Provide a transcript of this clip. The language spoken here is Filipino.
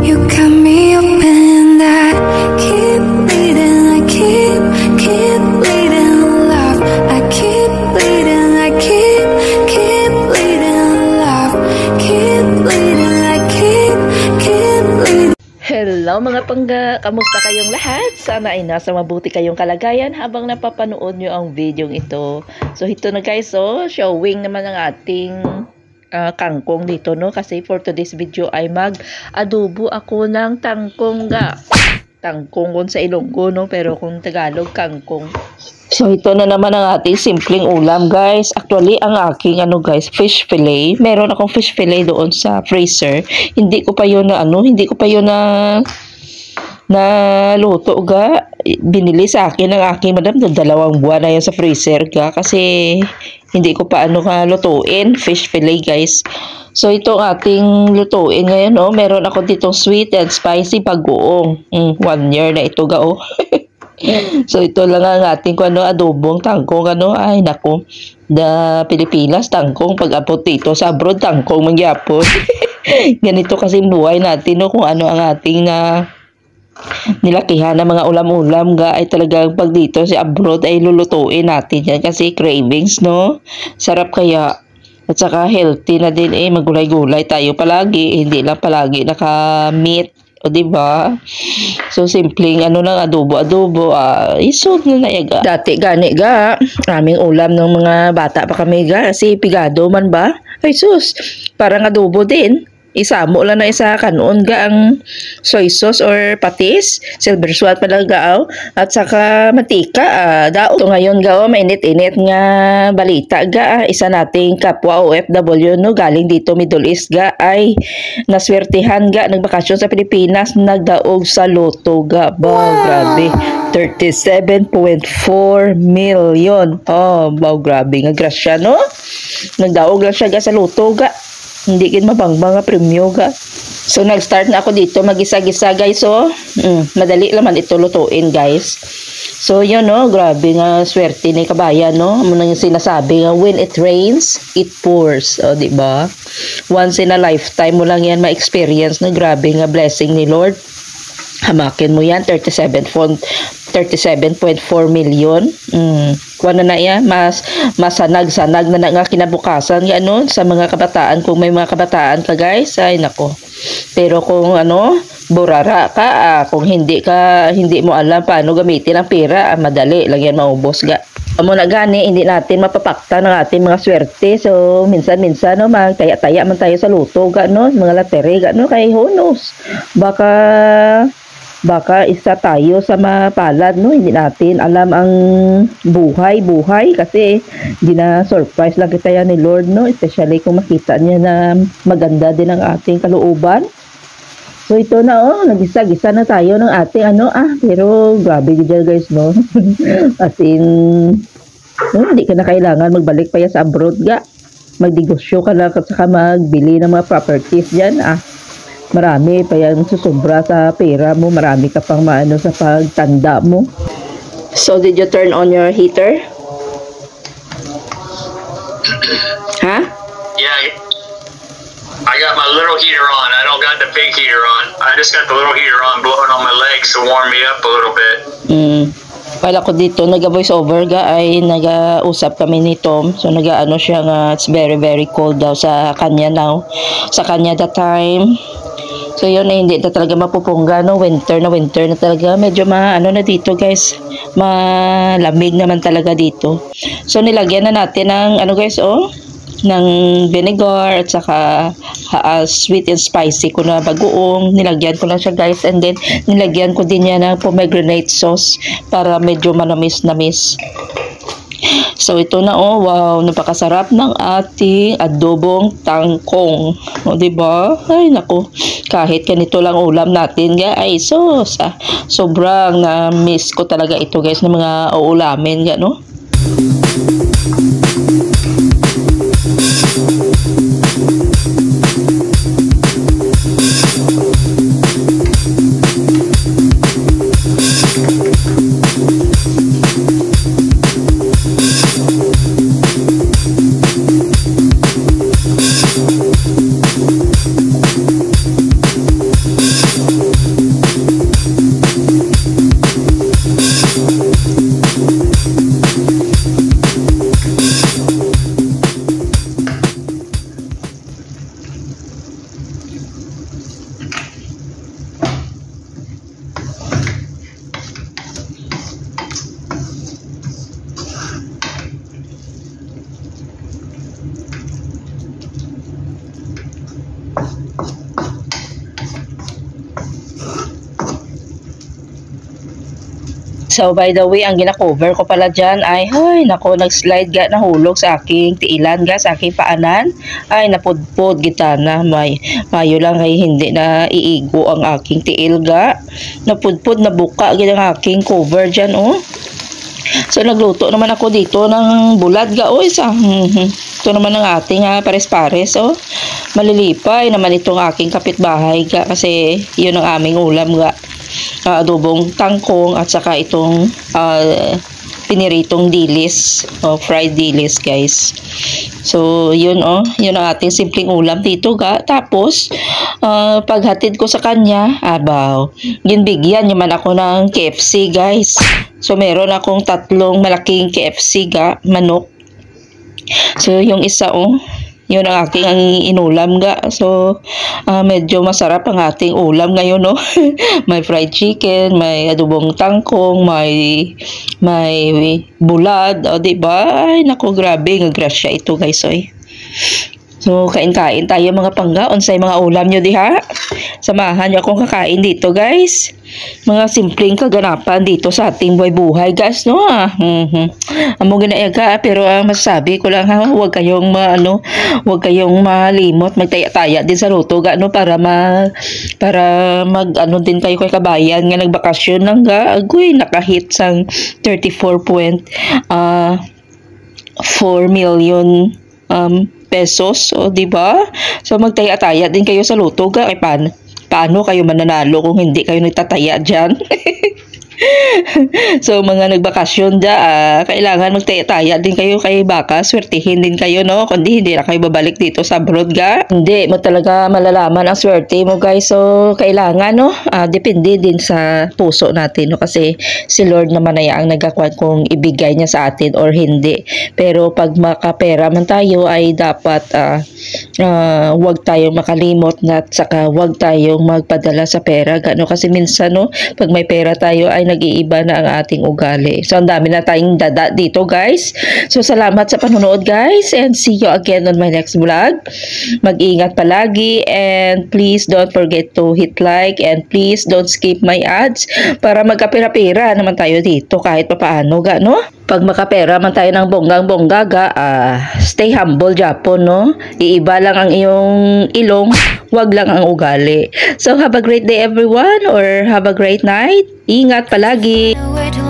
You got me open, I keep bleeding, I keep bleeding love. I keep bleeding, I keep bleeding love. Keep bleeding, I keep bleeding. Hello mga pangga! Kamusta kayong lahat? Sana ay nasa mabuti kayong kalagayan habang napapanood nyo ang video ito. So ito na guys, showing naman ang ating kangkong dito, no? Kasi for today's video ay mag-adobo ako ng tangkong ga. Tangkong kung sa Ilonggo, no? Pero kung Tagalog, kangkong. So ito na naman ang ating simpleng ulam guys. Actually ang aking guys, fish fillet. Meron akong fish fillet doon sa freezer. Hindi ko pa yun na luto ga. Binili sa akin ng aking madam. 2 buwan na yan sa freezer ga. Kasi hindi ko pa lutuin. Fish fillet guys. So ito ang ating lutuin ngayon. Oh. Meron ako ditong sweet and spicy bagoong. 1 year na ito ga. Oh. So ito lang ang ating adobong tangkong ay nako. Da Pilipinas tangkong, pag-abot dito sa abroad tangkong mangyapon. Ganito kasi buhay natin, no? Kung ano ang ating nilakihan ng mga ulam-ulam ga ay talagang pag dito sa abroad ay lulutuin natin yan kasi cravings, no? Sarap kaya. At saka healthy na din magulay-gulay tayo palagi, hindi lang palagi naka-meat. O diba? So simpleng lang adobo isog na nayaga. Dati gani ga aming ulam ng mga bata pa kami ga kasi pigado man ba? Ay sus, parang adobo din. Isamo lang na isa kanon ga ang soy sauce or patis, silver swat pala gaaw at saka mantika dao. So ngayon gaaw mainit-init nga balita ga isa nating kapwa OFW no galing dito Middle East ga ay naswertihan ga nagbakasyon sa Pilipinas, nagdaog sa loto ga. Wow, grabe. 37.4 million. Oh, wow, grabe nga grasya no. Nagdaog lang siya ga sa loto ga. Hindi kin mabangbang nga premyo ga. So nag-start na ako dito magisa-gisa guys. So madali naman ito lutuin guys. So yun no, grabe nga swerte ni kabayan no. Amo nang sinasabi nga when it rains, it pours. O di ba? Once in a lifetime mo lang yan ma-experience na grabe nga blessing ni Lord. Hamakin mo yan 37.4 million. Kuha na yan, masanag-sanag na nga kinabukasan nga sa mga kabataan. Kung may mga kabataan ka guys, ay nako. Pero kung burara ka, kung hindi mo alam paano gamitin ang pera, madali lang yan maubos ga. Amo na gani, hindi natin mapapakta ng ating mga swerte. So minsan-minsan no, magtaya-taya man tayo sa luto ga no, mga latere ga no, kay who knows. Baka isa tayo sa mapalad, no? Hindi natin alam ang buhay kasi hindi na surprise lang kita yan ni Lord, no? Especially kung makita niya na maganda din ang ating kalooban. So ito na, nagisa-gisa na tayo ng ating pero grabe dyan guys, no? As in, hindi ka na kailangan magbalik pa yan sa abroad ga. Magdegosyo ka lang at saka magbili ng mga properties dyan, Marami pa yan susubra sa pera mo. Marami ka pang maano sa pagtanda mo. So, did you turn on your heater? Huh? Yeah. I got my little heater on. I don't got the big heater on. I just got the little heater on blowing on my legs to warm me up a little bit. While ako dito, nag-voice over ga ay nag-usap kami ni Tom. So siya nga it's very very cold daw sa kanya now. Sa kanya that time. So yun hindi na talaga mapupungga no, winter na talaga. Medyo na dito guys. Malamig naman talaga dito. So nilagyan na natin ng guys ng vinegar at saka sweet and spicy ko na bagoong. Nilagyan ko lang siya guys, and then nilagyan ko din yan ng pomegranate sauce para medyo manamis-namis. So ito na wow, napakasarap ng ating adobong tangkong. O diba? Ay nako, kahit ganito lang ulam natin ay sobrang na-miss ko talaga ito guys ng mga uulamin no? So by the way, ang gina-cover ko pala dyan ay, nako, nag-slide ga, nahulog sa aking tiilan ga, sa aking paanan. Ay, napudpod gitana, mayo lang ay hindi na iigo ang aking tiil ga. Napudpod, nabuka gid ang aking cover dyan, oh. So nagluto naman ako dito ng bulad ga, oh, isa. Ito naman ang ating pares-pares, oh. Malilipay naman itong aking kapitbahay ga, kasi yun ang aming ulam ga. Adobong tangkong at saka itong piniritong dilis, fried dilis, guys. So yun, yun ang ating simpleng ulam dito ga. Tapos paghatid ko sa kanya, abaw, ginbigyan naman ako ng KFC, guys. So meron akong 3 malaking KFC ga, manok. So yung isa, yun ang aking inulam ga. So medyo masarap ang ating ulam ngayon, no. May fried chicken, may adobong tangkong, may bulad, diba? Ay nako, grabe, ngagrasya ito, guys, oy. So kain-kain tayo mga pangga, unsay mga ulam nyo diha. Samahan nyo akong kakain dito, guys. Mga simpleng kaganapan dito sa ating buhay-buhay, guys, no. Amo ginayaga, pero masasabi ko lang, huwag kayong huwag kayong malimot, magtaya-taya din sa luto ga, no, para mag din kayo kay kabayan nga nagbakasyon nang ga. Agoy, nakahit sang 34.4 million pesos, di ba? So magtaya-taya din kayo sa luto ga. Kay paano kayo mananalo kung hindi kayo nagtataya dyan? So mga nagbakasyon kailangan magtaya-taya din kayo, kay baka swertihin din kayo, no, kundi hindi na kayo babalik dito sa abroad ga. Hindi mo talaga malalaman ang swerte mo, guys. So kailangan, no, depende din sa puso natin, no, kasi si Lord naman ay ang nagkakuan kung ibigay niya sa atin or hindi. Pero pag makapera man tayo ay dapat huwag tayong makalimot at saka huwag tayong magpadala sa pera, no, kasi minsan, no, pag may pera tayo ay nag-iiba na ang ating ugali. So ang dami na tayong dada dito, guys. So salamat sa panonood, guys, and see you again on my next vlog. Mag-ingat palagi, and please don't forget to hit like, and please don't skip my ads para magkapira-pira naman tayo dito kahit papaano ga, no. Pag makapera man tayo ng bonggang-bongga ga, stay humble, Japon, no. Iiba lang ang iyong ilong, wag lang ang ugali. So have a great day, everyone, or have a great night. Ingat palagi. Where do